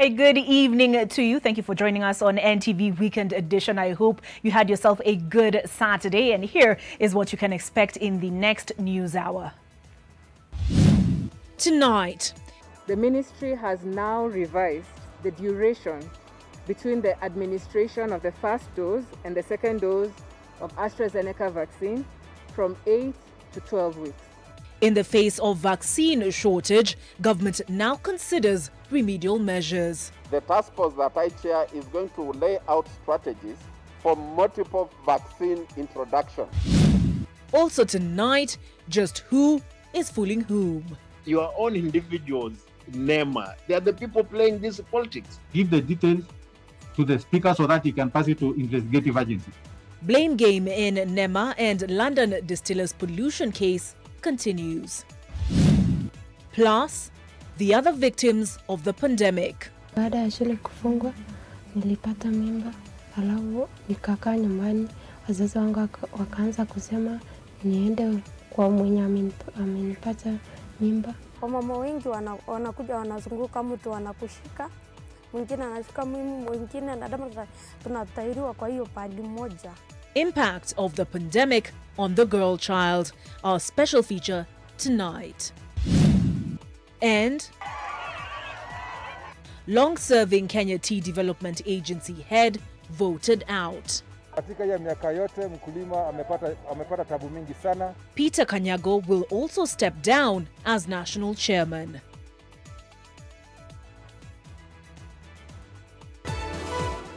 A good evening to you. Thank you for joining us on NTV Weekend Edition. I hope you had yourself a good Saturday, and here is what you can expect in the next news hour. Tonight, the ministry has now revised the duration between the administration of the first dose and the second dose of AstraZeneca vaccine from 8 to 12 weeks. In the face of vaccine shortage, government now considers remedial measures. The task force that I chair is going to lay out strategies for multiple vaccine introduction. Also tonight, just who is fooling whom? Your own individuals, NEMA, they are the people playing this politics. Give the details to the speaker so that he can pass it to investigative agency. Blame game in NEMA and London distillers pollution case continues. Plus, the other victims of the pandemic. Baada ya shule kufungwa, nilipata mimba, alafu nikakaa nyumbani. Wazazi wangu wakaanza kusema niende kwa mwenye amenipata mimba. Wamama wengi wanakuja wanazunguka, mtu wanakushika, mwingine anashika mwingine, na damu tunatahiriwa kwa hiyo padi moja. Impact of the pandemic on the girl child, our special feature tonight. And long-serving Kenya Tea Development Agency head voted out. Katika ya miaka yote mkulima amepata tabu mingi sana. Peter Kanyago will also step down as national chairman.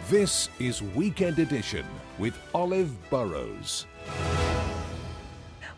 This is Weekend Edition with Olive Burrows.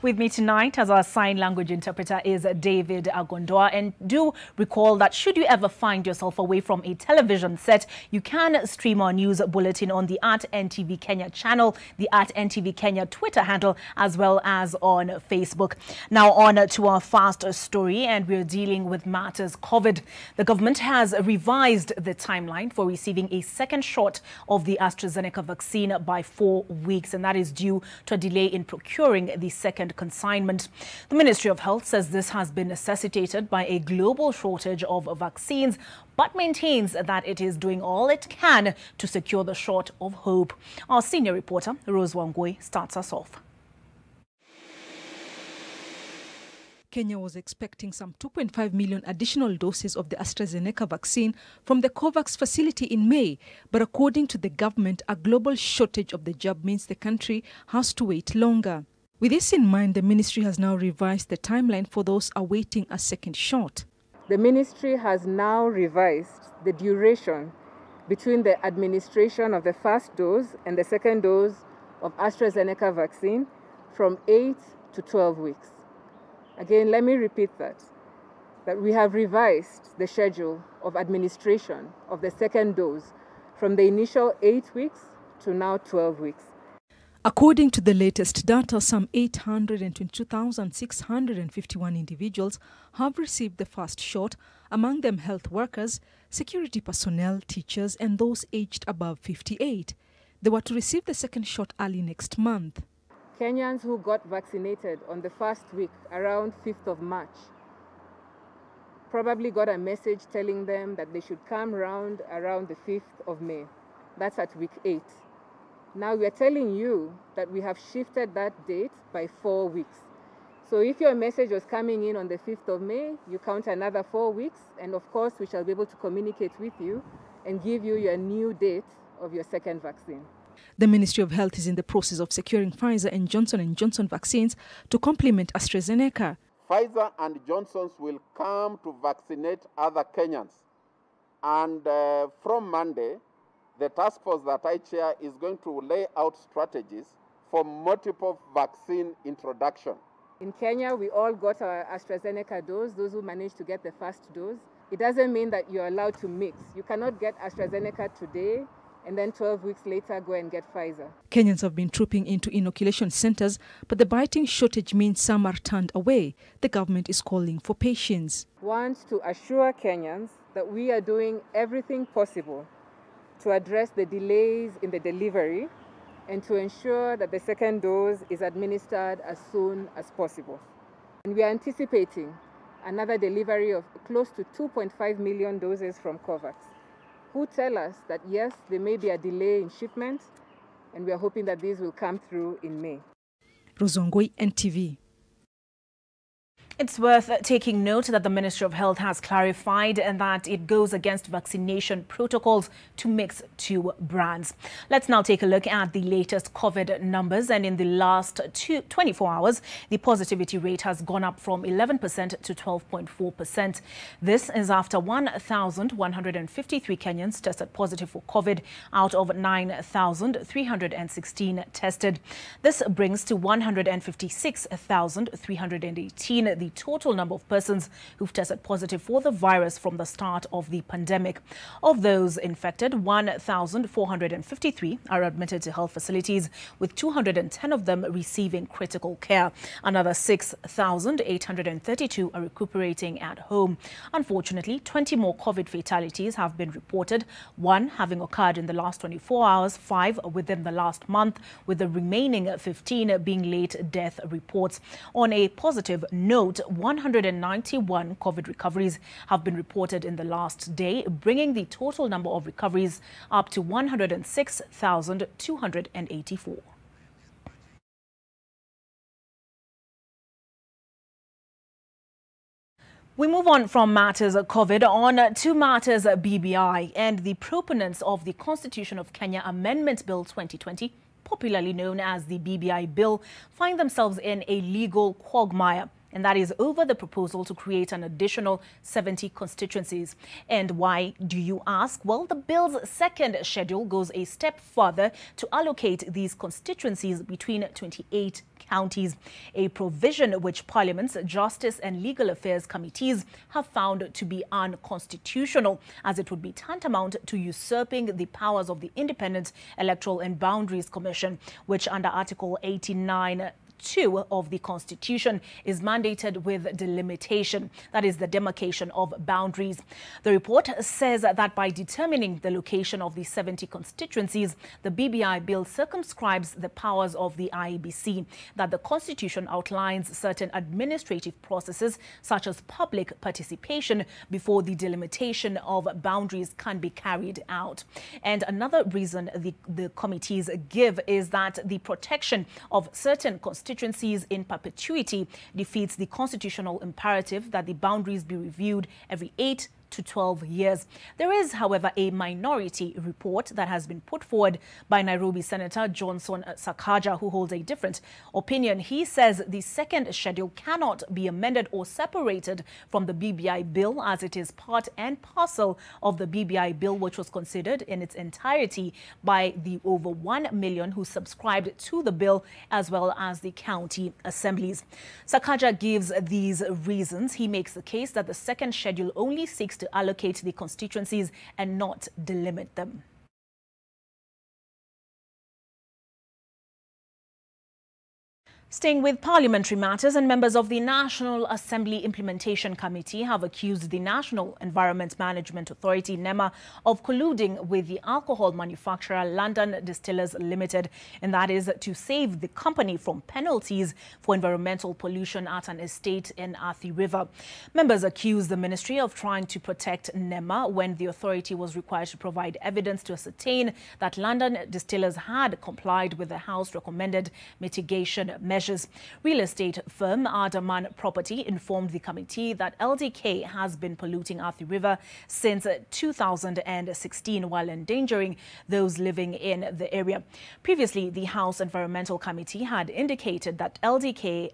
With me tonight as our sign language interpreter is David Agondoa. And do recall that should you ever find yourself away from a television set, you can stream our news bulletin on the @NTV Kenya channel, the @NTV Kenya Twitter handle, as well as on Facebook. Now on to our fast story, and we're dealing with matters COVID. The government has revised the timeline for receiving a second shot of the AstraZeneca vaccine by 4 weeks, and that is due to a delay in procuring the second consignment. The Ministry of Health says this has been necessitated by a global shortage of vaccines, but maintains that it is doing all it can to secure the shot of hope. Our senior reporter, Rose Wangui, starts us off. Kenya was expecting some 2.5 million additional doses of the AstraZeneca vaccine from the COVAX facility in May. But according to the government, a global shortage of the jab means the country has to wait longer. With this in mind, the ministry has now revised the timeline for those awaiting a second shot. The ministry has now revised the duration between the administration of the first dose and the second dose of AstraZeneca vaccine from 8 to 12 weeks. Again, let me repeat that we have revised the schedule of administration of the second dose from the initial 8 weeks to now 12 weeks. According to the latest data, some 822,651 individuals have received the first shot, among them health workers, security personnel, teachers, and those aged above 58. They were to receive the second shot early next month. Kenyans who got vaccinated on the first week, around 5th of March, probably got a message telling them that they should come around the 5th of May. That's at week 8. Now we are telling you that we have shifted that date by 4 weeks. So if your message was coming in on the 5th of May, you count another 4 weeks, and of course we shall be able to communicate with you and give you your new date of your second vaccine. The Ministry of Health is in the process of securing Pfizer and Johnson & Johnson vaccines to complement AstraZeneca. Pfizer and Johnson's will come to vaccinate other Kenyans. And from Monday, the task force that I chair is going to lay out strategies for multiple vaccine introduction. In Kenya, we all got our AstraZeneca dose, those who managed to get the first dose. It doesn't mean that you're allowed to mix. You cannot get AstraZeneca today and then 12 weeks later go and get Pfizer. Kenyans have been trooping into inoculation centers, but the biting shortage means some are turned away. The government is calling for patience. I want to assure Kenyans that we are doing everything possible to address the delays in the delivery and to ensure that the second dose is administered as soon as possible. And we are anticipating another delivery of close to 2.5 million doses from COVAX. who tell us that yes, there may be a delay in shipments, and we are hoping that these will come through in May. Rozongoi, NTV. It's worth taking note that the Ministry of Health has clarified and that it goes against vaccination protocols to mix two brands. Let's now take a look at the latest COVID numbers. And in the last 24 hours, the positivity rate has gone up from 11% to 12.4%. This is after 1,153 Kenyans tested positive for COVID out of 9,316 tested. This brings to 156,318 the total number of persons who've tested positive for the virus from the start of the pandemic. Of those infected, 1,453 are admitted to health facilities, with 210 of them receiving critical care. Another 6,832 are recuperating at home. Unfortunately, 20 more COVID fatalities have been reported, one having occurred in the last 24 hours, 5 within the last month, with the remaining 15 being late death reports. On a positive note, 191 COVID recoveries have been reported in the last day, bringing the total number of recoveries up to 106,284. We move on from matters of COVID on to matters of BBI, and the proponents of the Constitution of Kenya Amendment Bill 2020, popularly known as the BBI Bill, find themselves in a legal quagmire. And that is over the proposal to create an additional 70 constituencies. And why, do you ask? Well, the bill's second schedule goes a step further to allocate these constituencies between 28 counties, a provision which Parliament's Justice and Legal Affairs Committees have found to be unconstitutional, as it would be tantamount to usurping the powers of the Independent Electoral and Boundaries Commission, which under Article 89(2) of the Constitution is mandated with delimitation, that is the demarcation of boundaries. The report says that by determining the location of the 70 constituencies, the BBI bill circumscribes the powers of the IEBC, that the Constitution outlines certain administrative processes such as public participation before the delimitation of boundaries can be carried out. And another reason the committees give is that the protection of certain constituencies in perpetuity defeats the constitutional imperative that the boundaries be reviewed every 8 to 12 years. There is, however, a minority report that has been put forward by Nairobi Senator Johnson Sakaja, who holds a different opinion. He says the second schedule cannot be amended or separated from the BBI bill, as it is part and parcel of the BBI bill, which was considered in its entirety by the over 1 million who subscribed to the bill, as well as the county assemblies. Sakaja gives these reasons. He makes the case that the second schedule only seeks to allocate the constituencies and not delimit them. Staying with parliamentary matters, and members of the National Assembly Implementation Committee have accused the National Environment Management Authority, NEMA, of colluding with the alcohol manufacturer London Distillers Limited, and that is to save the company from penalties for environmental pollution at an estate in Athi River. Members accuse the ministry of trying to protect NEMA when the authority was required to provide evidence to ascertain that London Distillers had complied with the House recommended mitigation measures. Real estate firm Ardaman Property informed the committee that LDK has been polluting Athi River since 2016 while endangering those living in the area. Previously, the House Environmental Committee had indicated that LDK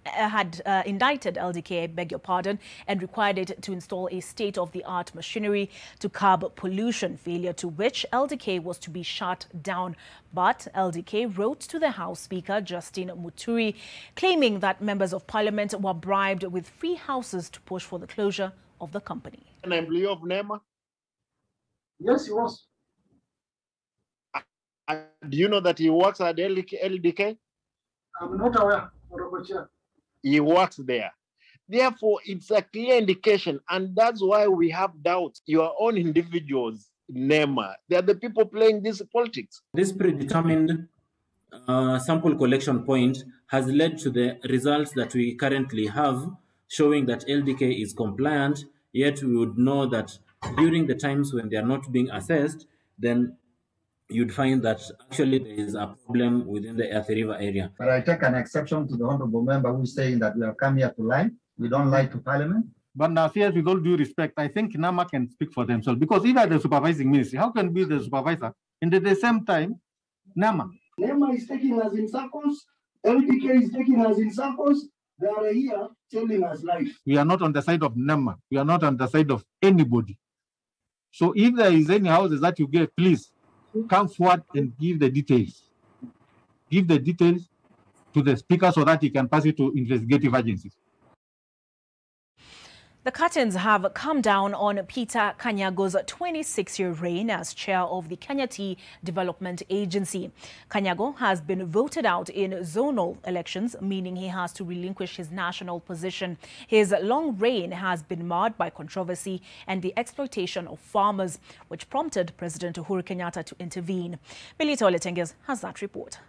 had indicted LDK, beg your pardon, and required it to install a state-of-the-art machinery to curb pollution, failure to which LDK was to be shut down. But LDK wrote to the House Speaker, Justine Muturi, claiming that members of Parliament were bribed with free houses to push for the closure of the company. An employee of NEMA? Yes, he was. Do you know that he works at LDK? I'm not aware, Honorable Chair. He works there. Therefore, it's a clear indication, and that's why we have doubts. Your own individuals, NEMA, they are the people playing this politics. This predetermined sample collection point has led to the results that we currently have, showing that LDK is compliant, yet we would know that During the times when they are not being assessed, then you'd find that actually there is a problem within the Athi River area. But I take an exception to the honorable member who is saying that we have come here to lie. We don't lie to Parliament. But now, serious, with all due respect, I think NAMA can speak for themselves, because if the supervising ministry, how can be the supervisor and at the same time NAMA? NEMA is taking us in circles. LPK is taking us in circles. They are here telling us lies. We are not on the side of NAMA. We are not on the side of anybody. So if there is any houses that you get, please come forward and give the details. Give the details to the speaker so that he can pass it to investigative agencies. The curtains have come down on Peter Kanyago's 26-year reign as chair of the Kenya Tea Development Agency. Kanyago has been voted out in zonal elections, meaning he has to relinquish his national position. His long reign has been marred by controversy and the exploitation of farmers, which prompted President Uhuru Kenyatta to intervene. Melita Oletenges has that report.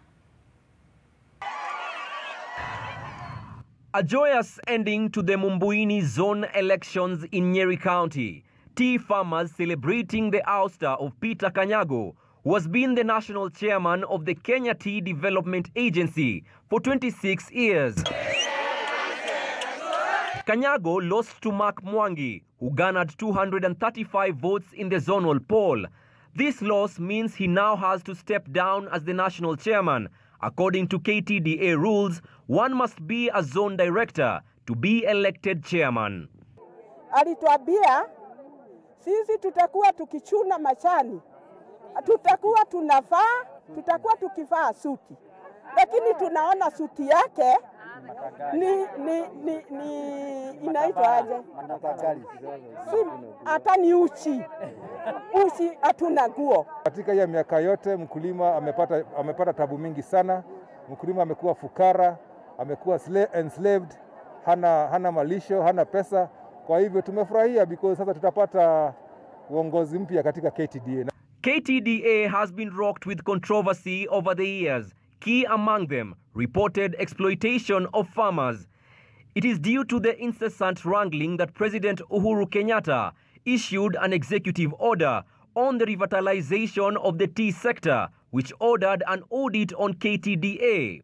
A joyous ending to the Mumbuini zone elections in Nyeri County. Tea farmers celebrating the ouster of Peter Kanyago, who has been the national chairman of the Kenya Tea Development Agency for 26 years. Kanyago lost to Mark Mwangi, who garnered 235 votes in the zonal poll. This loss means he now has to step down as the national chairman. According to KTDA rules, one must be a zone director to be elected chairman. Alituambia sisi tutakuwa tukichuna machani, tutakuwa tunavaa, tutakuwa tukivaa suti, lakini tunaona suti yake ni inaitwa aje? Si hata ni uchi hatuna nguo. Katika hiyo miaka yote mkulima amepata tabu mingi sana. Mkulima amekuwa fukara, amekuwa enslaved, hana malisho, hana pesa. Kwa hivyo tumefurahia because sasa tutapata uongozi mpya katika KTDA. KTDA has been rocked with controversy over the years. Key among them, reported exploitation of farmers. It is due to the incessant wrangling that President Uhuru Kenyatta issued an executive order on the revitalization of the tea sector, which ordered an audit on KTDA.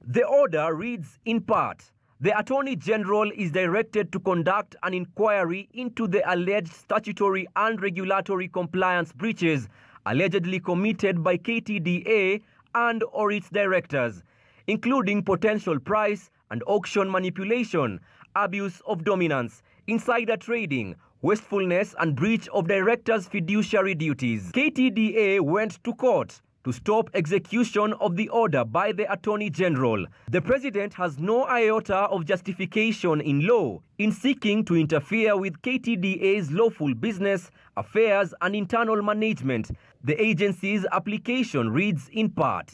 The order reads in part, the Attorney General is directed to conduct an inquiry into the alleged statutory and regulatory compliance breaches allegedly committed by KTDA and or its directors, including potential price and auction manipulation, abuse of dominance, insider trading, wastefulness and breach of directors' fiduciary duties. KTDA went to court to stop execution of the order by the Attorney General. The President has no iota of justification in law in seeking to interfere with KTDA's lawful business, affairs and internal management. The agency's application reads in part,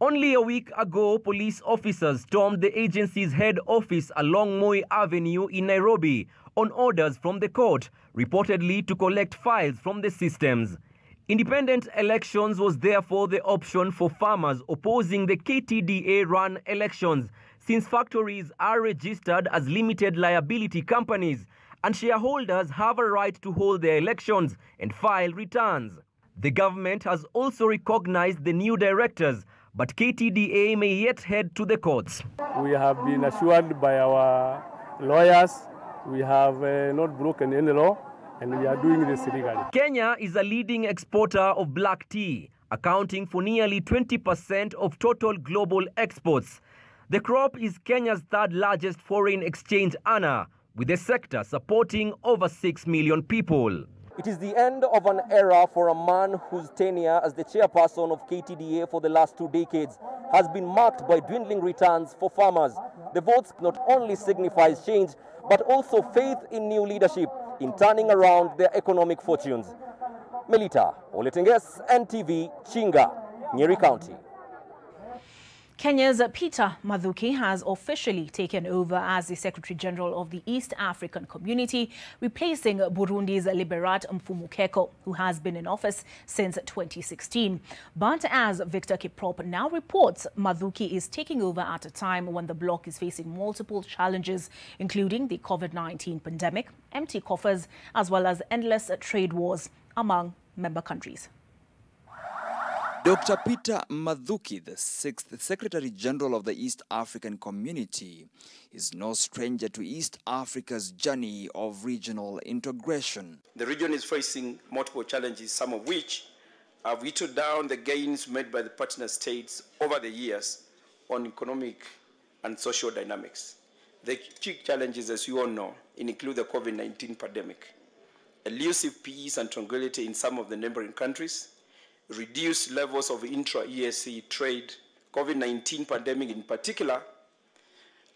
only a week ago, police officers stormed the agency's head office along Moi Avenue in Nairobi on orders from the court, reportedly to collect files from the systems. Independent elections was therefore the option for farmers opposing the KTDA-run elections, since factories are registered as limited liability companies and shareholders have a right to hold their elections and file returns. The government has also recognized the new directors, but KTDA may yet head to the courts. We have been assured by our lawyers we have not broken any law and we are doing this legally. Kenya is a leading exporter of black tea, accounting for nearly 20% of total global exports. The crop is Kenya's third largest foreign exchange earner, with the sector supporting over 6 million people. It is the end of an era for a man whose tenure as the chairperson of KTDA for the last 2 decades has been marked by dwindling returns for farmers. The votes not only signifies change, but also faith in new leadership in turning around their economic fortunes. Melita Oletenges, NTV, Chinga, Nyeri County. Kenya's Peter Mathuki has officially taken over as the Secretary General of the East African Community, replacing Burundi's Liberat Mfumukeko, who has been in office since 2016. But as Victor Kiprop now reports, Mathuki is taking over at a time when the bloc is facing multiple challenges, including the COVID-19 pandemic, empty coffers, as well as endless trade wars among member countries. Dr. Peter Mathuki, the 6th Secretary General of the East African Community, is no stranger to East Africa's journey of regional integration. The region is facing multiple challenges, some of which have whittled down the gains made by the partner states over the years on economic and social dynamics. The key challenges, as you all know, include the COVID-19 pandemic, elusive peace and tranquility in some of the neighboring countries, reduced levels of intra-EAC trade, COVID-19 pandemic in particular,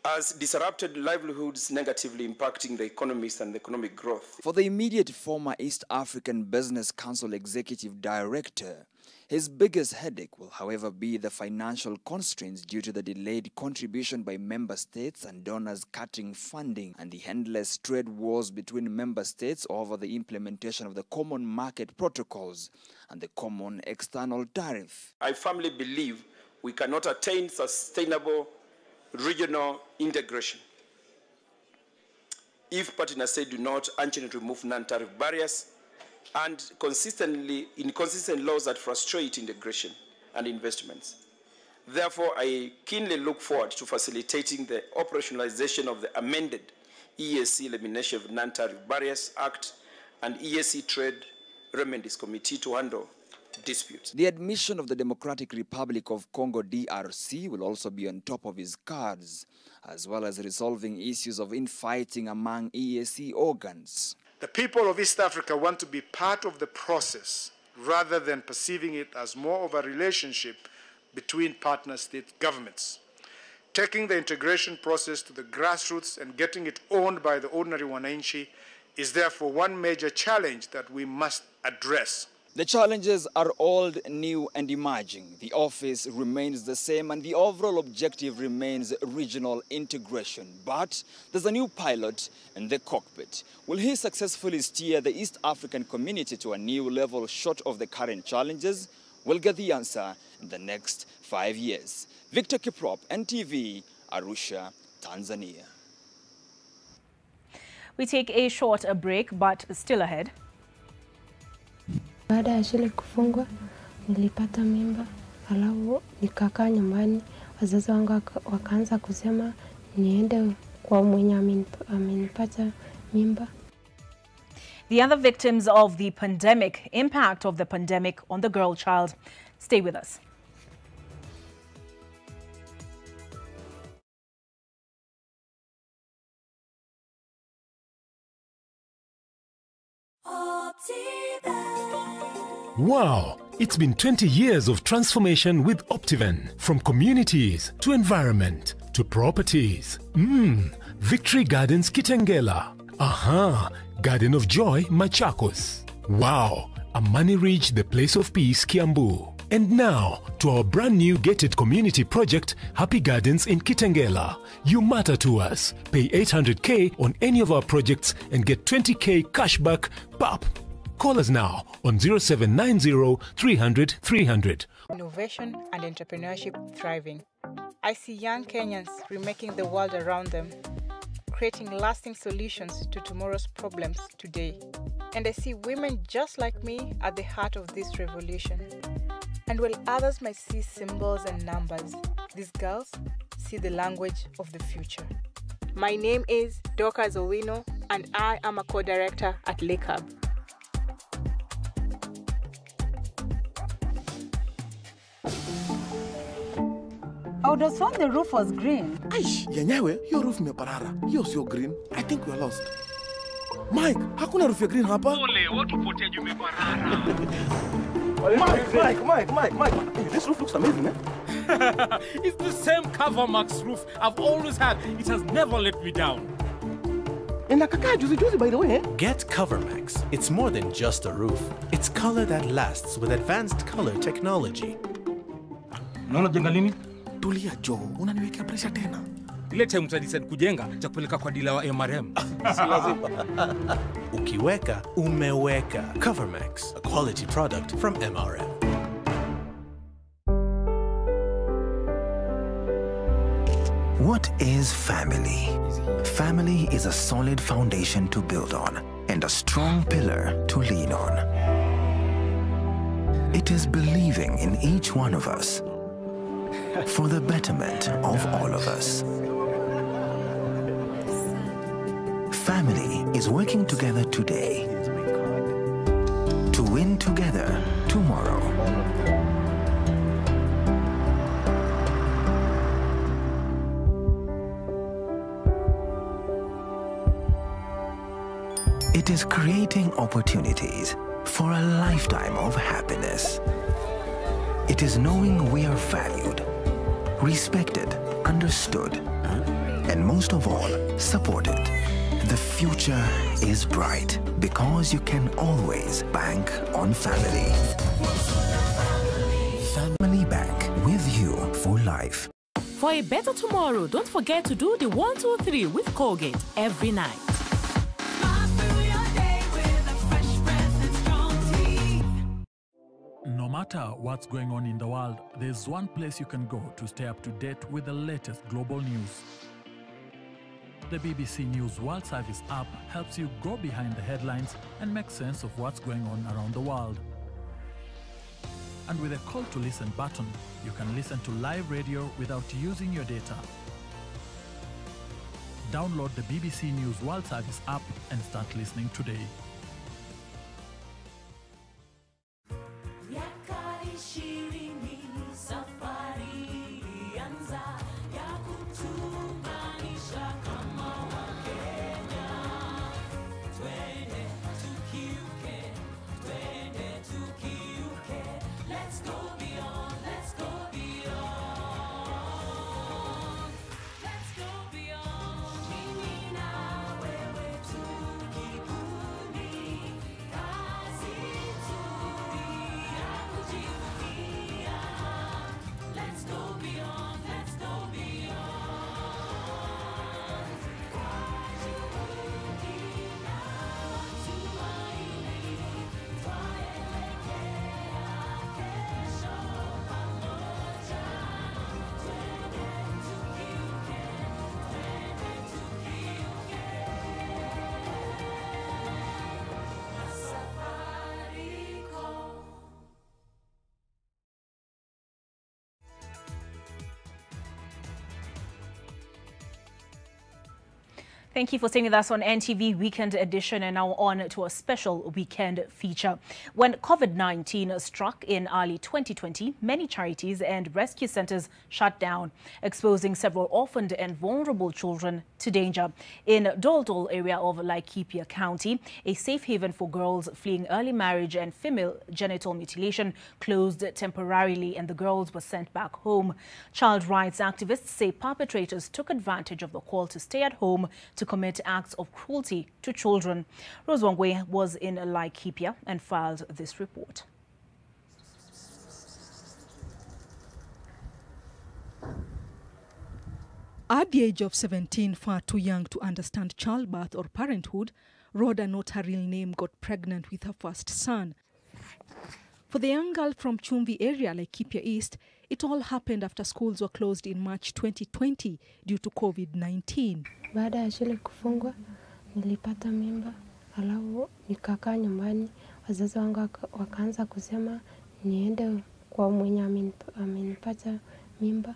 has disrupted livelihoods, negatively impacting the economies and economic growth. For the immediate former East African Business Council Executive Director, his biggest headache will, however, be the financial constraints due to the delayed contribution by member states and donors cutting funding and the endless trade wars between member states over the implementation of the common market protocols and the common external tariff. I firmly believe we cannot attain sustainable regional integration if partner states do not urgently remove non-tariff barriers and inconsistent laws that frustrate integration and investments. Therefore, I keenly look forward to facilitating the operationalization of the amended EAC Elimination of Non-Tariff Barriers Act and EAC Trade Remedies Committee to handle disputes. The admission of the Democratic Republic of Congo DRC will also be on top of his cards, as well as resolving issues of infighting among EAC organs. The people of East Africa want to be part of the process rather than perceiving it as more of a relationship between partner state governments. Taking the integration process to the grassroots and getting it owned by the ordinary wananchi is therefore one major challenge that we must address. The challenges are old, new and emerging. The office remains the same and the overall objective remains regional integration. But there's a new pilot in the cockpit. Will he successfully steer the East African community to a new level short of the current challenges? We'll get the answer in the next 5 years. Victor Kiprop, NTV, Arusha, Tanzania. We take a short break, but still ahead. Baada ya shule kufungwa, nilipata mimba, alafu nikakaa nyumbani, wazazi wangu wakaanza kusema niende kwa mwenye amenipata mimba. The other victims of the pandemic, impact of the pandemic on the girl child. Stay with us. Wow, it's been 20 years of transformation with Optiven, from communities to environment to properties. Victory Gardens Kitengela. Aha, Garden of Joy Machakos. Wow, Amani Ridge, the place of peace Kiambu. And now to our brand new gated community project, Happy Gardens in Kitengela. You matter to us. Pay 800K on any of our projects and get 20K cashback. Pop. Call us now on 0790 300 300. Innovation and entrepreneurship thriving. I see young Kenyans remaking the world around them, creating lasting solutions to tomorrow's problems today. And I see women just like me at the heart of this revolution. And while others might see symbols and numbers, these girls see the language of the future. My name is Dorcas Owino, and I am a co-director at Lake Hub. I would have sworn the roof was green. Aish, yenyewe, your roof meparara. Yours your green. I think we are lost. Mike, hakuna roof ya green hapa? Ole, watu potea jume parara. Mike. This roof looks amazing, eh? It's the same CoverMax roof I've always had. It has never let me down. And nakaka juicy by the way, eh? Get CoverMax. It's more than just a roof. It's color that lasts with advanced color technology. Unaona jenga lini? Tulia Joe, unaniwekea pressure tena. Ile time utadecide kujenga cha kupeleka kwa dealer wa MRM. Si lazima. Ukiweka, umeweka. Covermax, a quality product from MRM. What is family? Family is a solid foundation to build on and a strong pillar to lean on. It is believing in each one of us for the betterment of all of us. Family is working together today to win together tomorrow. It is creating opportunities for a lifetime of happiness. It is knowing we are valued, respected, understood, and most of all, supported. The future is bright because you can always bank on family. Family Bank, with you for life. For a better tomorrow, don't forget to do the 1, 2, 3 with Colgate every night. No matter what's going on in the world, there's one place you can go to stay up to date with the latest global news. The BBC News World Service app helps you go behind the headlines and make sense of what's going on around the world. And with a call to listen button, you can listen to live radio without using your data. Download the BBC News World Service app and start listening today. Thank you for staying with us on NTV Weekend Edition, and now on to a special weekend feature. When COVID-19 struck in early 2020, many charities and rescue centers shut down, exposing several orphaned and vulnerable children to danger. In Doldol area of Laikipia County, a safe haven for girls fleeing early marriage and female genital mutilation closed temporarily, and the girls were sent back home. Child rights activists say perpetrators took advantage of the call to stay at home to commit acts of cruelty to children. Rose Wangwe was in Laikipia and filed this report. At the age of 17, far too young to understand childbirth or parenthood, Rhoda, not her real name, got pregnant with her first son. For the young girl from Chumvi area, Laikipia East, it all happened after schools were closed in March 2020 due to COVID-19. Baada ya shule kufungwa, nilipata mimba, alafu nikakaa nyumbani. Wazazi wangu wakaanza kusema niende kwa mwenye amenipata mimba.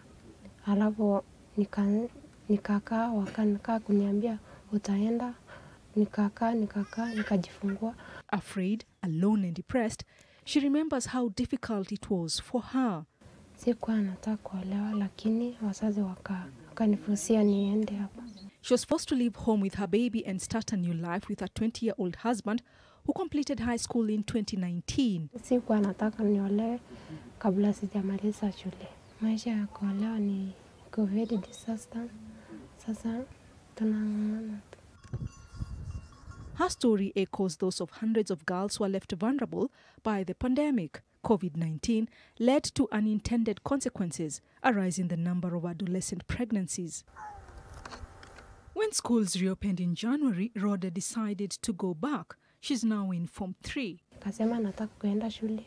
Alafu nikakaa, wakakaa kuniambia utaenda. Nikakaa, nikajifungua. Afraid, alone and depressed, she remembers how difficult it was for her. Sikuwa nataka kuolewa, lakini wazazi wakanifusia niende hapa. She was forced to leave home with her baby and start a new life with her 20-year-old husband, who completed high school in 2019. Sikuwa nataka niolewe kabla sijamaliza shule. Maisha ya kuolewa ni COVID disaster. Sasa tunang'ang'ana. Her story echoes those of hundreds of girls who are left vulnerable by the pandemic. COVID-19 led to unintended consequences, a rise in the number of adolescent pregnancies. When schools reopened in January, Rhoda decided to go back. She's now in Form 3. Kasema nataka kuenda shule.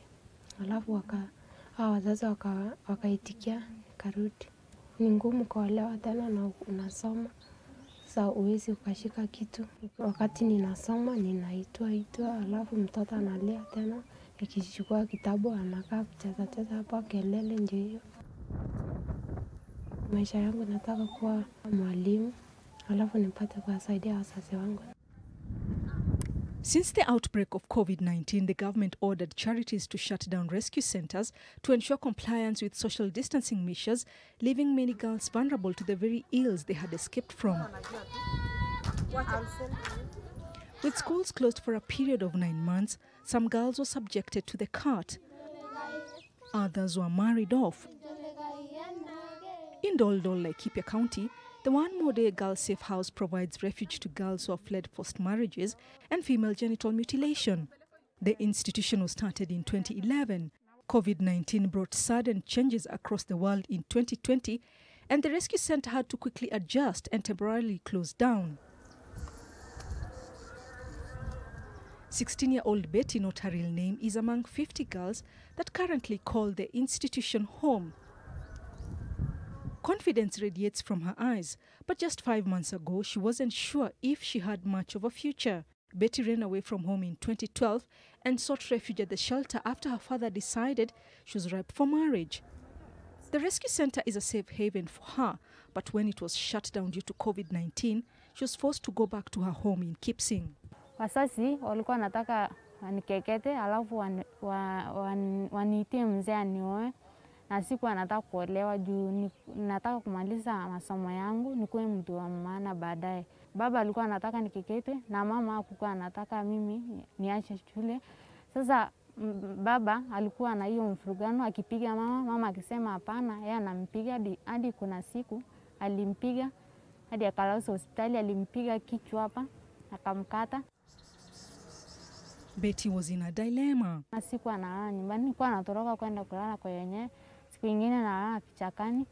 Alafu wazazi wakaitikia karudi. Ni ngumu kuolewa tena na unasoma. Sasa uwezi ukashika kitu. Wakati ninasoma ninaitwa alafu mtoto analia tena. Nikichukua kitabu anakaa kucheza hapa kelele ndio hiyo. Maisha yangu nataka kuwa mwalimu. Alafu nipate kuwasaidia wazazi wangu. Since the outbreak of COVID-19, the government ordered charities to shut down rescue centers to ensure compliance with social distancing measures, leaving many girls vulnerable to the very ills they had escaped from. With schools closed for a period of 9 months, some girls were subjected to the cart. Others were married off. In Doldol, Laikipia County, the One More Day Girls Safe House provides refuge to girls who have fled forced marriages and female genital mutilation. The institution was started in 2011. COVID-19 brought sudden changes across the world in 2020, and the rescue center had to quickly adjust and temporarily close down. 16-year-old Betty, not her real name, is among 50 girls that currently call the institution home. Confidence radiates from her eyes, but just 5 months ago, she wasn't sure if she had much of a future. Betty ran away from home in 2012 and sought refuge at the shelter after her father decided she was ripe for marriage. The rescue center is a safe haven for her, but when it was shut down due to COVID-19, she was forced to go back to her home in Kipsing. Wasasi walikuwa nataka wanikekete alafu waniitie mzee anioe. Na siku anataka kuolewa juu nataka kumaliza masomo yangu nikuwe mtu wa maana baadaye. Baba alikuwa anataka nikikete na mama hakuwa anataka mimi niache shule. Sasa baba alikuwa na hiyo mfurugano akipiga mama akisema hapana, yeye anampiga hadi kuna siku alimpiga hadi akalazwa hospitali, alimpiga kichwa hapa akamkata. Betty was in a dilemma. Na siku analala nyumbani, nilikuwa natoroka kwenda kulala kwa yenyewe. Siku nyingine nalala kichakani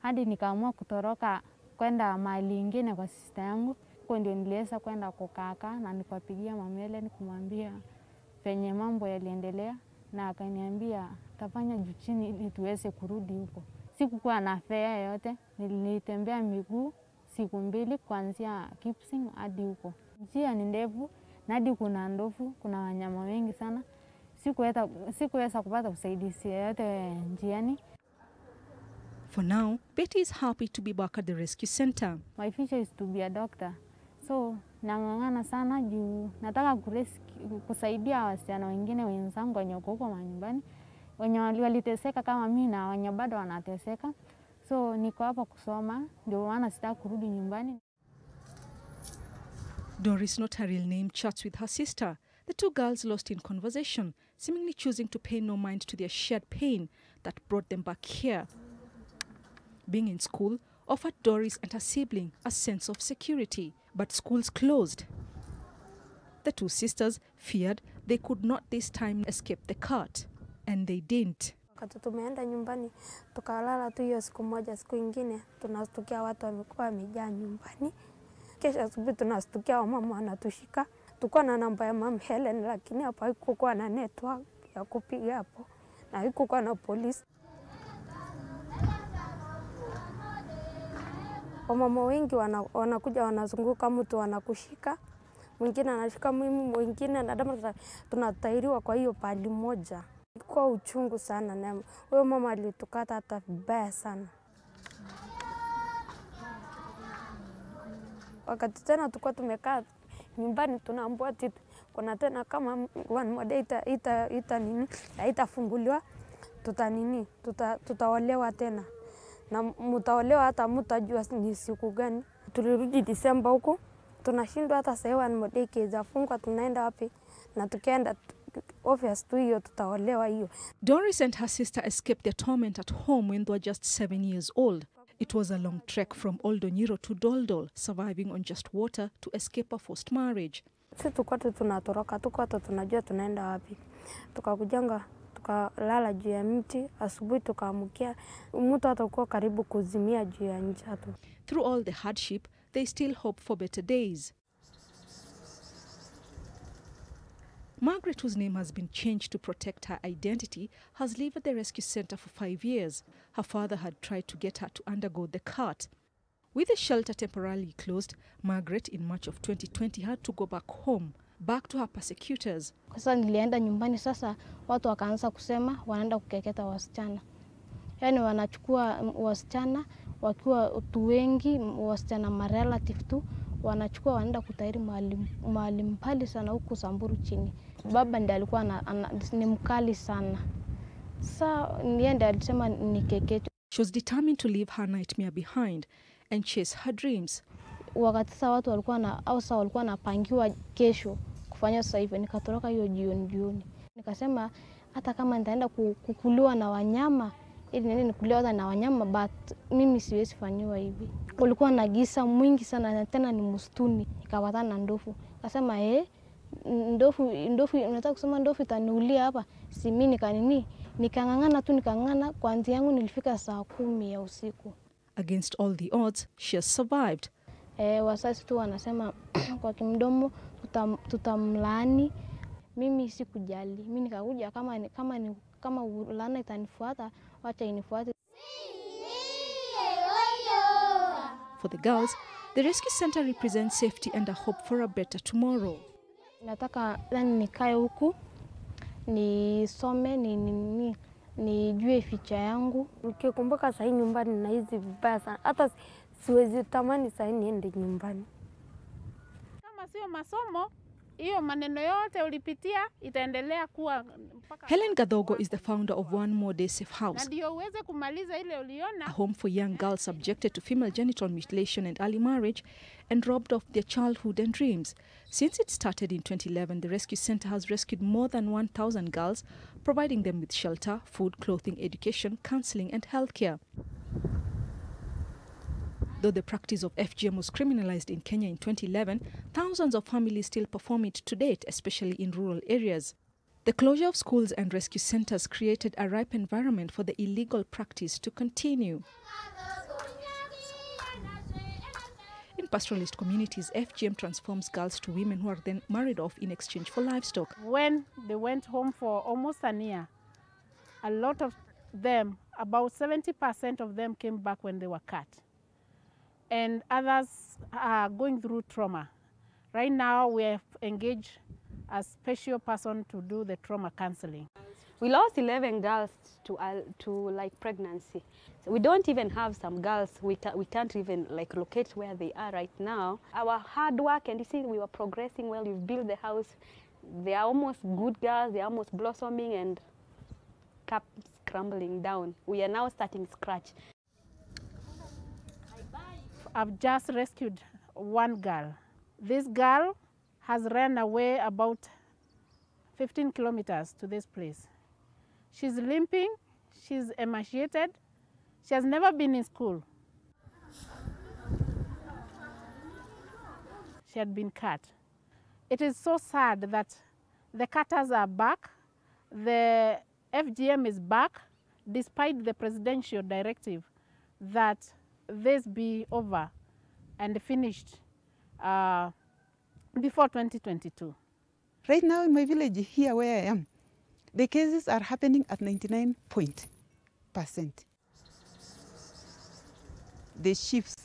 hadi nikaamua kutoroka kwenda mahali ingine kwa sister yangu. Huko ndio niliweza kwenda kukaka na nikapigia mamele nikamwambia penye mambo yaliendelea, na akaniambia tafanya juu chini ili tuweze kurudi huko. Sikukuwa na fare yote, nilitembea miguu siku 2 kuanzia Kipsing hadi huko. Njia ni ndefu na hadi kuna ndovu, kuna wanyama wengi sana. Sikuweza kupata usaidizi yote njiani. For now, Betty is happy to be back at the rescue center. My future is to be a doctor. So, nang'ang'ana sana juu nataka kusaidia wasichana wengine wenzangu wenye huko manyumbani. Wenye waliteseka kama mimi na wenye bado wanateseka. So, niko hapa kusoma, ndio maana sitaki kurudi nyumbani. Doris, not her real name, chats with her sister. The two girls lost in conversation, seemingly choosing to pay no mind to their shared pain that brought them back here. Being in school offered Doris and her sibling a sense of security, but schools closed. The two sisters feared they could not this time escape the cart, and they didn't. Tumeenda nyumbani, tukalala tu hiyo siku moja, siku ingine tunastukia watu wamekuwa wamejaa nyumbani. Kesho asubuhi tunastukia mama anatushika. Tulikuwa na namba ya Mama Helen, lakini hapo haikuwa na network ya kupiga hapo, na haikuwa na polisi. Wamama wengi wanakuja wanazunguka, mtu anakushika, mwingine anashika mimi, mwingine na tunatairiwa kwa hiyo pali moja. Kwa uchungu sana, na huyo mama alitukata hata vibaya sana. Wakati tena tulikuwa tumekaa nyumbani tunaambiwa kuna tena kama one more day itafunguliwa, tutaolewa tena. Na mtaolewa hata mtajua ni siku gani. Tulirudi Disemba huko, tunashindwa hata sasa one more day kizafungwa tunaenda wapi? Na tukaenda obvious tu hiyo tutaolewa hiyo. Doris and her sister escaped their torment at home when they were just 7 years old. It was a long trek from Oldonyiro to Doldol, surviving on just water to escape a forced marriage. Sisi tulikuwa tunatoroka, tulikuwa tunajua tunaenda wapi. tukalala juu ya mti, asubuhi tukaamkia, mtu atakuwa karibu kuzimia juu ya njaa tu. Through all the hardship, they still hope for better days. Margaret, whose name has been changed to protect her identity, has lived at the rescue center for 5 years. Her father had tried to get her to undergo the cut. With the shelter temporarily closed, Margaret in March of 2020 had to go back home, back to her persecutors. Sasa nilienda nyumbani, sasa watu wakaanza kusema wanaenda kukeketa wasichana. Yaani wanachukua wasichana wakiwa watu wengi, wasichana marelative tu, wanachukua wanaenda kutairi mahali mbali sana huku Samburu chini. Baba ndiye alikuwa ni mkali sana. Sasa niende alisema nikekete. She was determined to leave her nightmare behind and chase her dreams. Wakati sasa watu walikuwa napangiwa kesho kufanya sasa hivi, nikatoroka hiyo jioni. Nikasema hata kama nitaenda kukuliwa na wanyama, ili niende nikuliwa na wanyama, but mimi siwezi fanywa hivi. Kulikuwa na giza mwingi sana na tena ni msituni. Nikapatana na ndovu. Akasema ndovu unataka kusema ndovu itaniulia hapa? Si mimi nikang'ang'ana kwa anti yangu nilifika saa 10 ya usiku. Against all the odds, she has survived. Wasasi tu wanasema kwa tutamlaani. Mimi sikujali. Mimi nikakuja kama laana itanifuata, wacha inifuate. For the girls, the rescue center represents safety and a hope for a better tomorrow. Nataka nikae huku, nisome, nijue ficha yangu. Nikikumbuka sasa nyumbani na hizi vibaya sana. Hata siwezi tamani sasa niende nyumbani. Kama sio masomo, hiyo maneno yote ulipitia itaendelea kuwa mpaka. Helen Gadhogo is the founder of One More Day Safe House, ndio uweze kumaliza ile uliona. A home for young girls subjected to female genital mutilation and early marriage and robbed of their childhood and dreams. Since it started in 2011, the rescue center has rescued more than 1,000 girls, providing them with shelter, food, clothing, education, counseling and healthcare. Though the practice of FGM was criminalized in Kenya in 2011, thousands of families still perform it to date, especially in rural areas. The closure of schools and rescue centers created a ripe environment for the illegal practice to continue. In pastoralist communities, FGM transforms girls to women who are then married off in exchange for livestock. When they went home for almost a year, a lot of them, about 70% of them came back when they were cut. And others are going through trauma. Right now, we have engaged a special person to do the trauma counseling. We lost 11 girls to pregnancy. So we don't even have some girls. We can't even locate where they are right now. Our hard work, and you see, we were progressing well. We've built the house. They are almost good girls. They are almost blossoming and kept crumbling down. We are now starting scratch. I've just rescued one girl. This girl has run away about 15 kilometers to this place. She's limping, she's emaciated, she has never been in school. She had been cut. It is so sad that the cutters are back, the FGM is back, despite the presidential directive that this be over and finished before 2022. Right now in my village here where I am, the cases are happening at 99%. The chiefs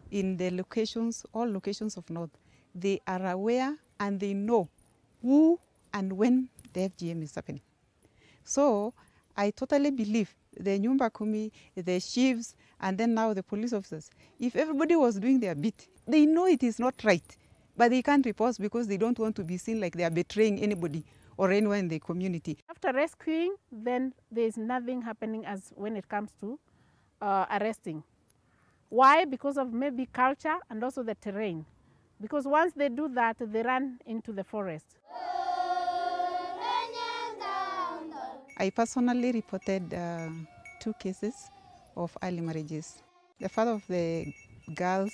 in the locations, all locations of North, they are aware and they know who and when the FGM is happening. So I totally believe the Nyumba Kumi, the chiefs, and then now the police officers, if everybody was doing their bit, they know it is not right, but they can't report because they don't want to be seen like they are betraying anybody or anyone in the community. After rescuing, then there is nothing happening as when it comes to arresting. Why? Because of maybe culture and also the terrain. Because once they do that, they run into the forest. I personally reported 2 cases of early marriages. The father of the girls,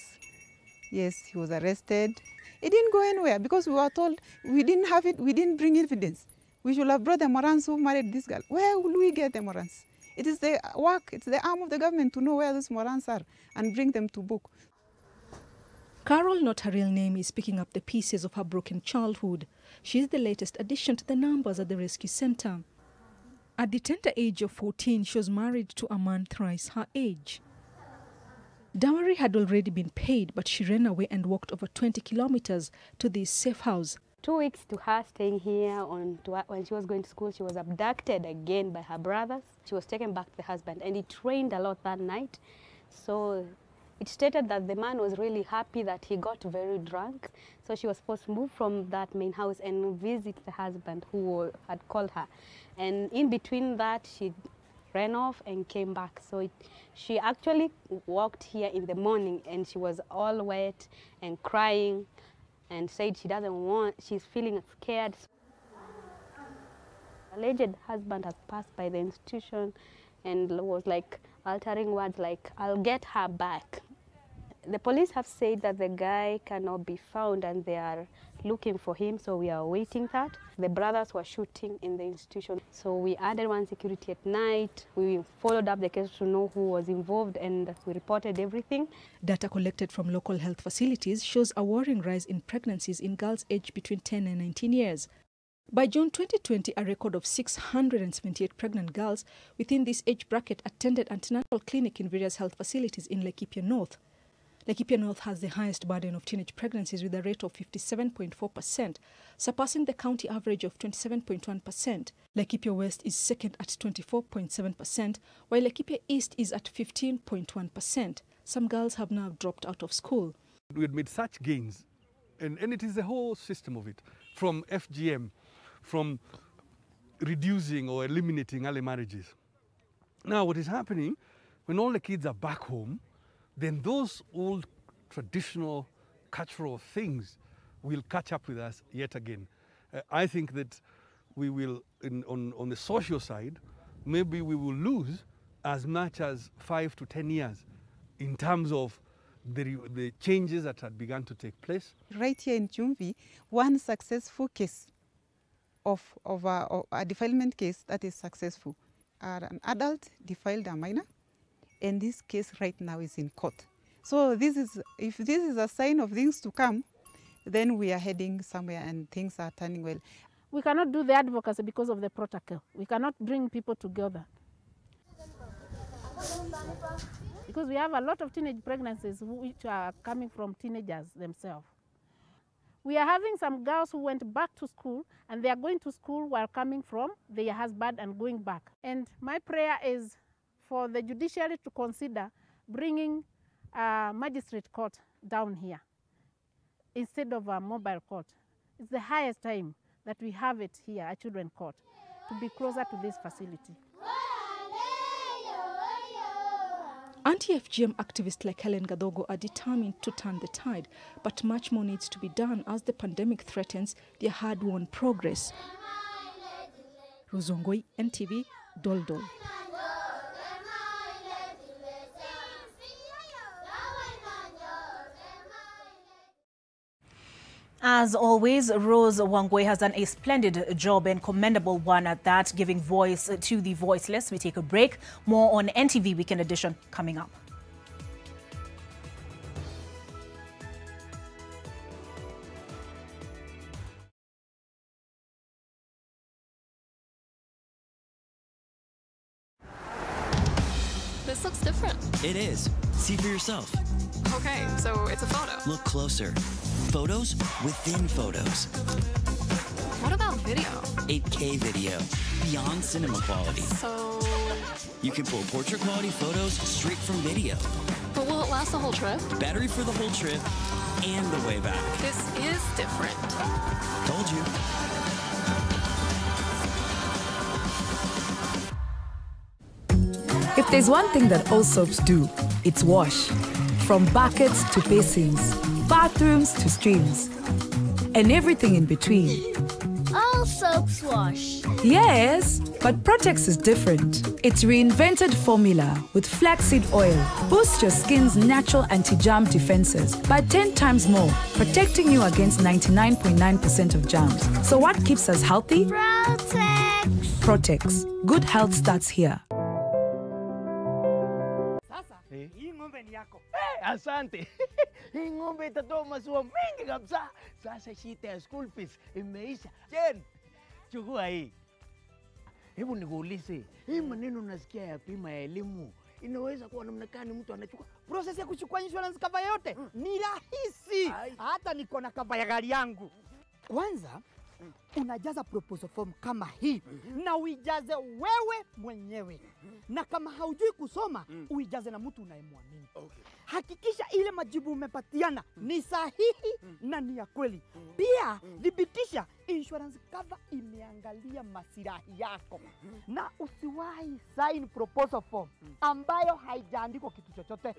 yes, he was arrested. It didn't go anywhere because we were told we didn't have it, we didn't bring evidence. We should have brought the Morans who married this girl. Where will we get the Morans? It is the work, it's the arm of the government to know where those Morans are and bring them to book. Carol, not her real name, is picking up the pieces of her broken childhood. She is the latest addition to the numbers at the rescue center. At the tender age of 14, she was married to a man thrice her age. Dowry had already been paid, but she ran away and walked over 20 kilometers to this safe house. 2 weeks to her staying here when she was going to school, she was abducted again by her brothers. She was taken back to the husband, and he trained a lot that night. So it stated that the man was really happy that he got very drunk. So she was supposed to move from that main house and visit the husband who had called her. And in between that, she ran off and came back. So she actually walked here in the morning, and she was all wet and crying and said she doesn't want, she's feeling scared. Alleged husband has passed by the institution and was like uttering words like, "I'll get her back." The police have said that the guy cannot be found and they are looking for him, so we are awaiting that. The brothers were shooting in the institution, so we added one security at night. We followed up the case to know who was involved, and we reported everything. Data collected from local health facilities shows a worrying rise in pregnancies in girls aged between 10 and 19 years. By June 2020, a record of 678 pregnant girls within this age bracket attended antenatal clinic in various health facilities in Laikipia North. Laikipia North has the highest burden of teenage pregnancies with a rate of 57.4%, surpassing the county average of 27.1%. Laikipia West is second at 24.7%, while Laikipia East is at 15.1%. Some girls have now dropped out of school. We had made such gains, and it is the whole system of it, from FGM, from reducing or eliminating early marriages. Now, what is happening, when all the kids are back home, then those old traditional cultural things will catch up with us yet again. I think that we will, on the social side, maybe we will lose as much as 5 to 10 years in terms of the changes that had begun to take place. Right here in Chumvi, one successful case of a defilement case that is successful. An adult defiled a minor, and this case right now is in court. So if this is a sign of things to come, then we are heading somewhere and things are turning well. We cannot do the advocacy because of the protocol. We cannot bring people together. Because we have a lot of teenage pregnancies which are coming from teenagers themselves. We are having some girls who went back to school, and they are going to school while coming from their husband and going back. And my prayer is for the judiciary to consider bringing a magistrate court down here instead of a mobile court. It's the highest time that we have it here, a children's court, to be closer to this facility. Anti-FGM activists like Helen Gadogo are determined to turn the tide, but much more needs to be done as the pandemic threatens their hard-won progress. Ruzongoi, NTV, Doldol. As always, Rose Wangwe has done a splendid job and commendable one at that, giving voice to the voiceless. We take a break. More on NTV Weekend Edition coming up. This looks different. It is. See for yourself. Okay, so it's a photo. Look closer. Photos within photos. What about video? 8K video. Beyond cinema quality. So... You can pull portrait quality photos straight from video. But will it last the whole trip? Battery for the whole trip and the way back. This is different. Told you. If there's one thing that all soaps do, it's wash. From buckets to basins, bathrooms to streams, and everything in between. Oh, all soaps wash. Yes, but Protex is different. Its reinvented formula with flaxseed oil boosts your skin's natural anti-germ defenses by 10 times more, protecting you against 99.9% of germs. So what keeps us healthy? Protex. Protex. Good health starts here. Hii ng'ombe ni yako. Asante. Hii ng'ombe itatoa maziwa mengi kabisa. Sasa shida ya school fees imeisha. Jen, chukua hii. Hebu nikuulize, hii maneno nasikia ya bima ya elimu inaweza kuwa namna gani mtu anachukua? Process ya kuchukua insurance cover yote ni rahisi. Hata niko na cover ya gari yangu. Kwanza unajaza proposal form kama hii na uijaze wewe mwenyewe. Na kama haujui kusoma, uijaze na mtu unayemwamini. Hakikisha ile majibu umepatiana ni sahihi na ni ya kweli. Pia dhibitisha insurance cover imeangalia maslahi yako. Na usiwahi sign proposal form ambayo haijaandikwa kitu chochote.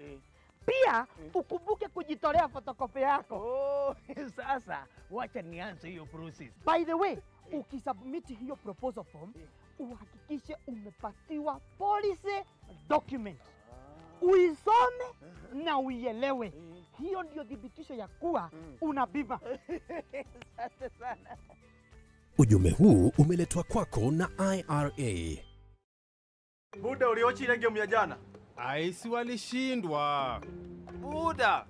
Pia ukumbuke kujitolea photocopy yako. Oh, sasa wacha nianze hiyo process. By the way, ukisubmit hiyo proposal form, uhakikishe umepatiwa policy document. Uisome na uielewe. Hiyo ndio dhibitisho ya kuwa una bima. Asante sana. Ujumbe huu umeletwa kwako na IRA. Buda uliochile game ya jana. Aisi walishindwa. Buda,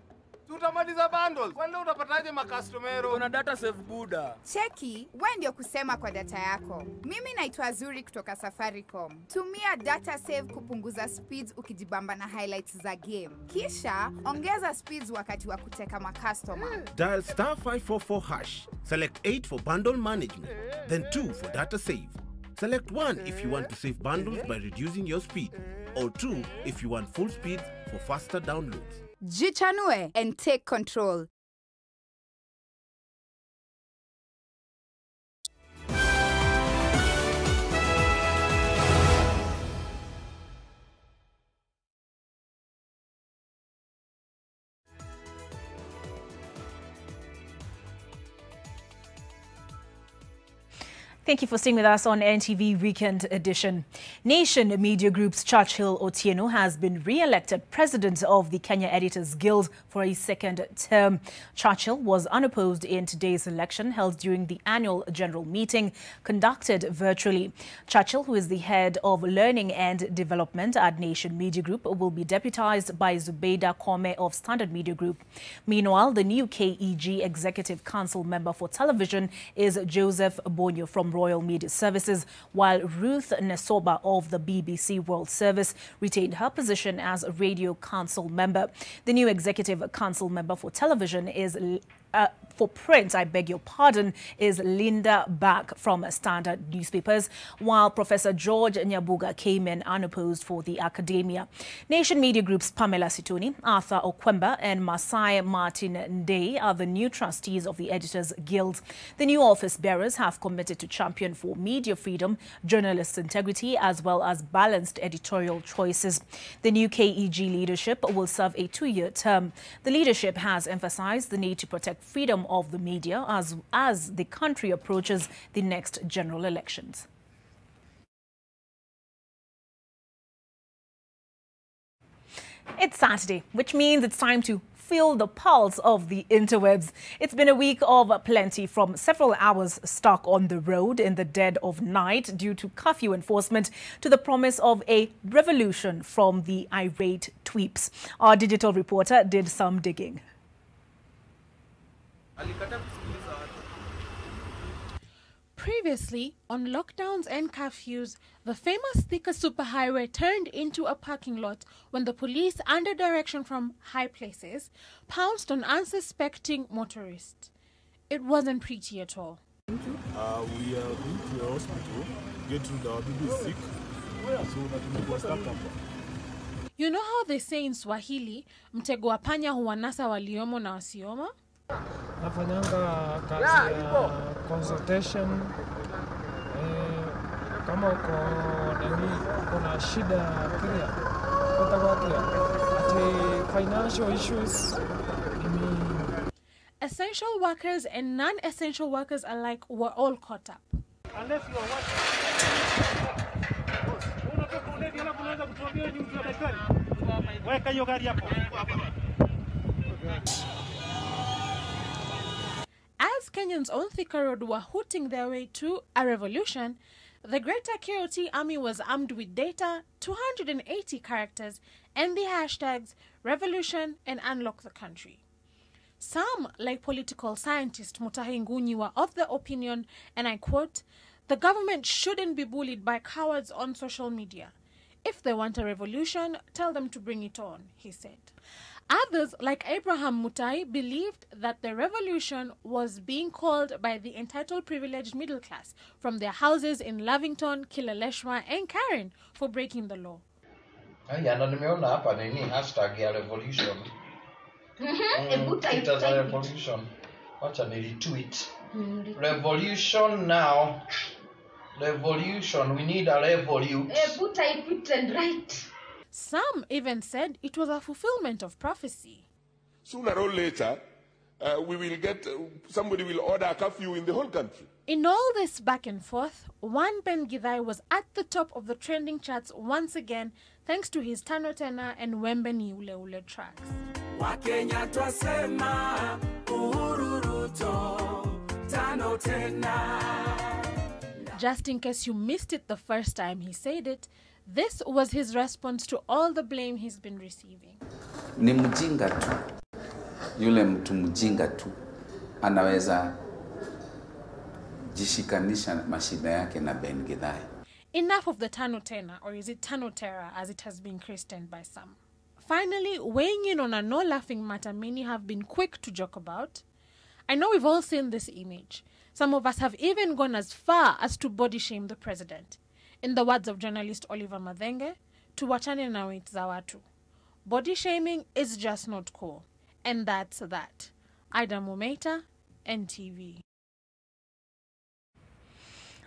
tutamaliza bundles. Kwani utapataje makastomero? Kuna data save Buda. Cheki, wewe ndio kusema kwa data yako. Mimi naitwa Zuri kutoka Safaricom. Tumia data save kupunguza speeds ukijibamba na highlights za game. Kisha ongeza speeds wakati wa kuteka customer. Dial *544#. Select 8 for bundle management, then 2 for data save. Select 1 if you want to save bundles by reducing your speed, or 2 if you want full speed for faster downloads. Jichanue and take control. Thank you for staying with us on NTV Weekend Edition. Nation Media Group's Churchill Otieno has been re-elected president of the Kenya Editors Guild for a second term. Churchill was unopposed in today's election held during the annual general meeting conducted virtually. Churchill, who is the head of learning and development at Nation Media Group, will be deputized by Zubeida Kome of Standard Media Group. Meanwhile, the new KEG Executive Council member for television is Joseph Bonyo from Royal Media Services, while Ruth Nesoba of the BBC World Service retained her position as a Radio Council member. The new Executive Council member for television is for print, is Linda Back from Standard Newspapers, while Professor George Nyabuga came in unopposed for the academia. Nation Media Group's Pamela Situni, Arthur Okwemba and Masai Martin Ndei are the new trustees of the Editors Guild. The new office bearers have committed to champion for media freedom, journalist integrity, as well as balanced editorial choices. The new KEG leadership will serve a 2-year term. The leadership has emphasized the need to protect freedom of the media as the country approaches the next general elections. It's Saturday, which means it's time to feel the pulse of the interwebs. It's been a week of plenty, from several hours stuck on the road in the dead of night due to curfew enforcement to the promise of a revolution from the irate tweeps. Our digital reporter did some digging. Previously, on lockdowns and curfews, the famous Thika superhighway turned into a parking lot when the police, under direction from high places, pounced on unsuspecting motorists. It wasn't pretty at all. We are going to the hospital, get rid of our baby sick, so that we can start up. You know how they say in Swahili, mtego wa panya huwanasa waliomo na wasiomo? Nafanyanga kazi ya consultation, kama uko na shida ya clear, ati financial issues. Essential workers and non-essential workers alike were all caught up. Unless you are watching. Unatoka ulevi alafu unaanza kutuambia ni mtu wa daktari. Weka hiyo gari hapo. As Kenyans on Thika Road were hooting their way to a revolution, the Greater KOT Army was armed with data, 280 characters, and the hashtags revolution and unlock the country. Some, like political scientist Mutahi Ngunyi, were of the opinion, and I quote, "The government shouldn't be bullied by cowards on social media. If they want a revolution, tell them to bring it on," he said. Others, like Abraham Mutai, believed that the revolution was being called by the entitled privileged middle class from their houses in Lavington, Kileleshwa, and Karen for breaking the law. Haya, na nimeona hapa nini hashtag ya revolution. Twitter za revolution. Wacha ni retweet. Revolution now. Revolution, we need a revolute. Put and right. Some even said it was a fulfillment of prophecy. Sooner or later, we will get, somebody will order a curfew in the whole country. In all this back and forth, one Ben Githai was at the top of the trending charts once again, thanks to his Tano Tena and Wembe Ni Ule Ule tracks. Wakenya twasema Uhuru Ruto Tano Tena. Just in case you missed it the first time he said it, this was his response to all the blame he's been receiving. Ni mjinga tu. Yule mtu mjinga tu anaweza jishikanisha mashida yake na Ben Githai. Enough of the Tano Tena, or is it Tano Terra as it has been christened by some. Finally, weighing in on a no-laughing matter many have been quick to joke about. I know we've all seen this image. Some of us have even gone as far as to body shame the president. In the words of journalist Oliver Madhenge, tuwachane na wait za watu. Body shaming is just not cool. And that's that. Ida Mumeita, NTV.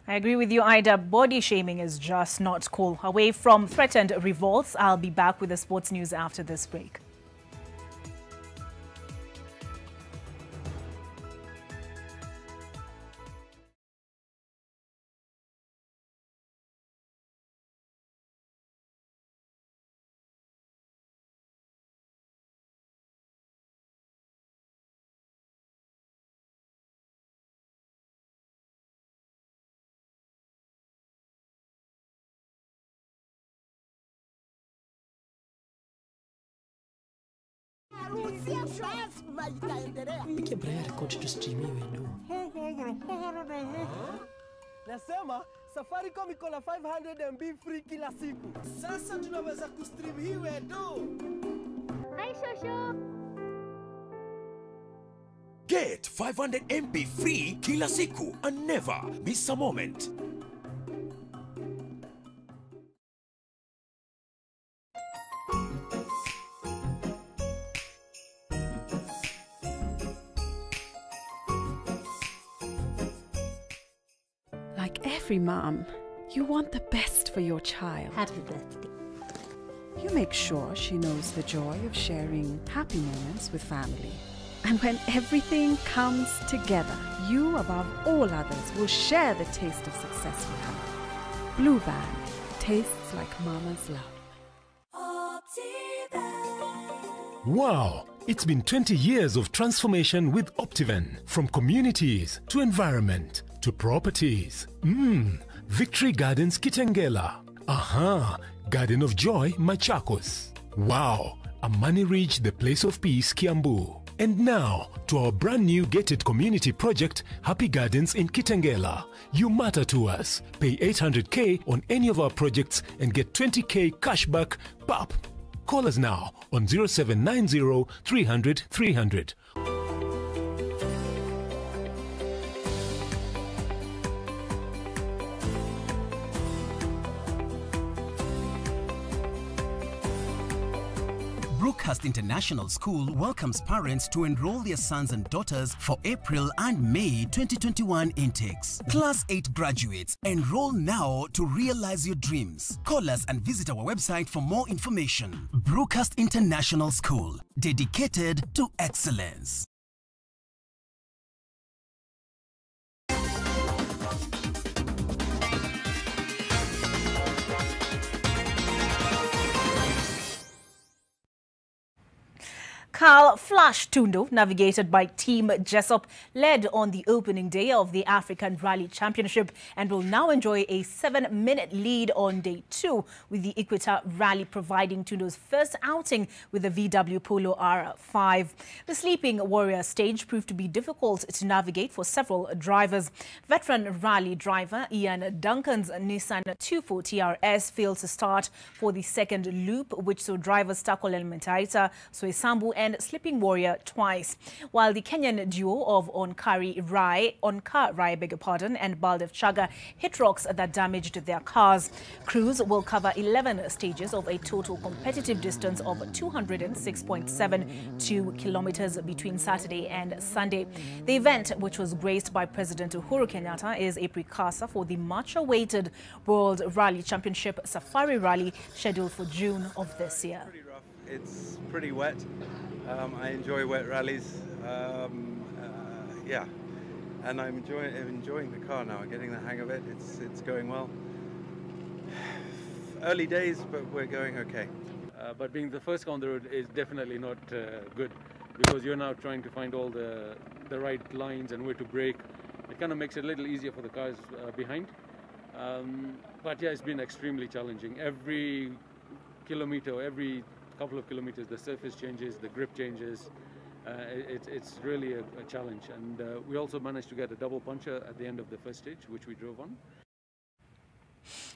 I agree with you, Ida. Body shaming is just not cool. Away from threatened revolts, I'll be back with the sports news after this break. Piga Brian record tustrimiwe du. Nasema Safaricom iko na 500 MB free kila siku. Sasa tunaweza kustream hiwe du. Hi Shosho. Get 500 MB free kila siku and never miss a moment. Like every mom, you want the best for your child. Happy birthday. You make sure she knows the joy of sharing happy moments with family. And when everything comes together, you above all others will share the taste of success with her. Blue Band tastes like mama's love. Wow! It's been 20 years of transformation with Optiven, from communities to environment to properties. Victory Gardens Kitengela. Aha! Garden of Joy Machakos. Wow! Amani Ridge, the place of peace, Kiambu. And now, to our brand new gated community project, Happy Gardens in Kitengela. You matter to us. Pay 800K on any of our projects and get 20K cashback, PAP. Call us now on 0790 300 300. Brookhurst International School welcomes parents to enroll their sons and daughters for April and May 2021 intakes. Class 8 graduates, enroll now to realize your dreams. Call us and visit our website for more information. Brookhurst International School, dedicated to excellence. Carl Flash Tundo, navigated by Team Jessup, led on the opening day of the African Rally Championship and will now enjoy a 7-minute lead on day 2, with the Equator Rally providing Tundo's first outing with the VW Polo R5. The Sleeping Warrior stage proved to be difficult to navigate for several drivers. Veteran rally driver Ian Duncan's Nissan 240 TRS failed to start for the second loop, which saw drivers Takolel Mentaita, Soesambu and Sleeping Warrior twice, while the Kenyan duo of Onkar Rai and Baldev Chaga hit rocks that damaged their cars. Crews will cover 11 stages of a total competitive distance of 206.72 kilometers between Saturday and Sunday. The event, which was graced by President Uhuru Kenyatta, is a precursor for the much-awaited World Rally Championship Safari Rally scheduled for June of this year. It's pretty wet. I enjoy wet rallies. Yeah, and I'm enjoying the car now. Getting the hang of it. It's going well. Early days, but we're going okay. But being the first car on the road is definitely not good, because you're now trying to find all the right lines and where to brake. It kind of makes it a little easier for the cars behind. But yeah, it's been extremely challenging. Every kilometer, every couple of kilometers, the surface changes, the grip changes. It's really a challenge. And we also managed to get a double puncher at the end of the first stage, which we drove on.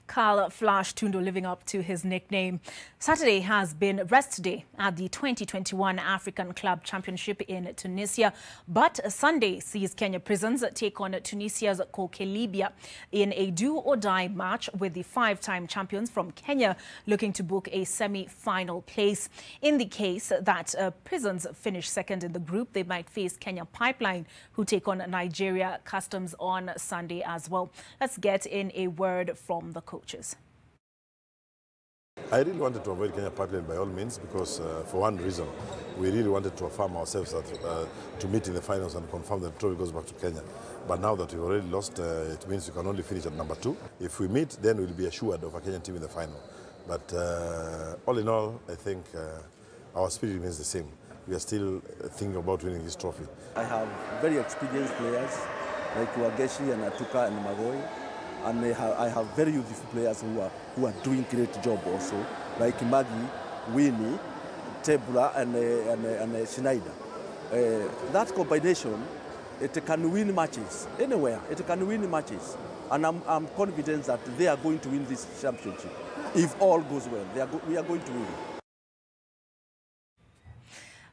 Carl Flash Tundo living up to his nickname. Saturday has been rest day at the 2021 African Club Championship in Tunisia, but Sunday sees Kenya Prisons take on Tunisia's Libya in a do-or-die match, with the 5-time champions from Kenya looking to book a semi-final place. In the case that Prisons finish second in the group, they might face Kenya Pipeline, who take on Nigeria Customs on Sunday as well. Let's get in a word from the coaches. I really wanted to avoid Kenya Pipeline by all means, because for one reason, we really wanted to affirm ourselves that, to meet in the finals and confirm that the trophy goes back to Kenya. But now that we've already lost, it means we can only finish at number 2. If we meet, then we'll be assured of a Kenyan team in the final. But all in all, I think our spirit remains the same. We are still thinking about winning this trophy. I have very experienced players like Wageshi and Atuka and Magoi. And I have very youthful players who are doing great job also, like Maggie, Winnie, Tebra, and Schneider. That combination, it can win matches anywhere. It can win matches, and I'm confident that they are going to win this championship. If all goes well, we are going to win.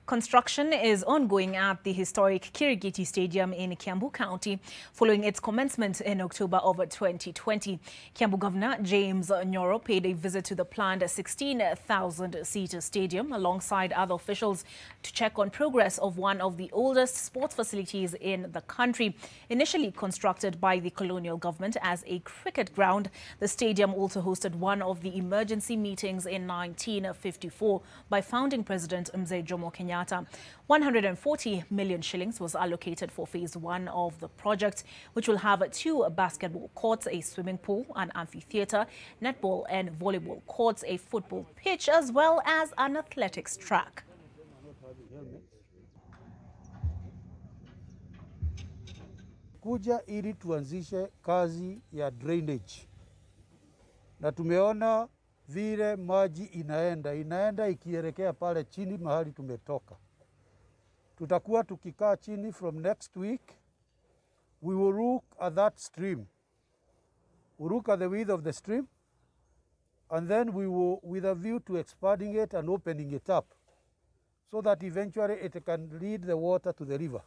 Construction is ongoing at the historic Kirigiti Stadium in Kiambu County following its commencement in October of 2020. Kiambu Governor James Nyoro paid a visit to the planned 16,000-seat stadium alongside other officials to check on progress of one of the oldest sports facilities in the country. Initially constructed by the colonial government as a cricket ground, the stadium also hosted one of the emergency meetings in 1954 by founding President Mzee Jomo Kenyatta. 140 million shillings was allocated for phase 1 of the project, which will have 2 basketball courts, a swimming pool, an amphitheater, netball and volleyball courts, a football pitch, as well as an athletics track. Kuja ili tuanzishe kazi ya drainage. Na tumeona vile maji inaenda ikielekea pale chini mahali tumetoka. Tutakuwa tukikaa chini from next week. We will look at that stream. We'll look at the width of the stream, and then we will, with a view to expanding it and opening it up, so that eventually it can lead the water to the river.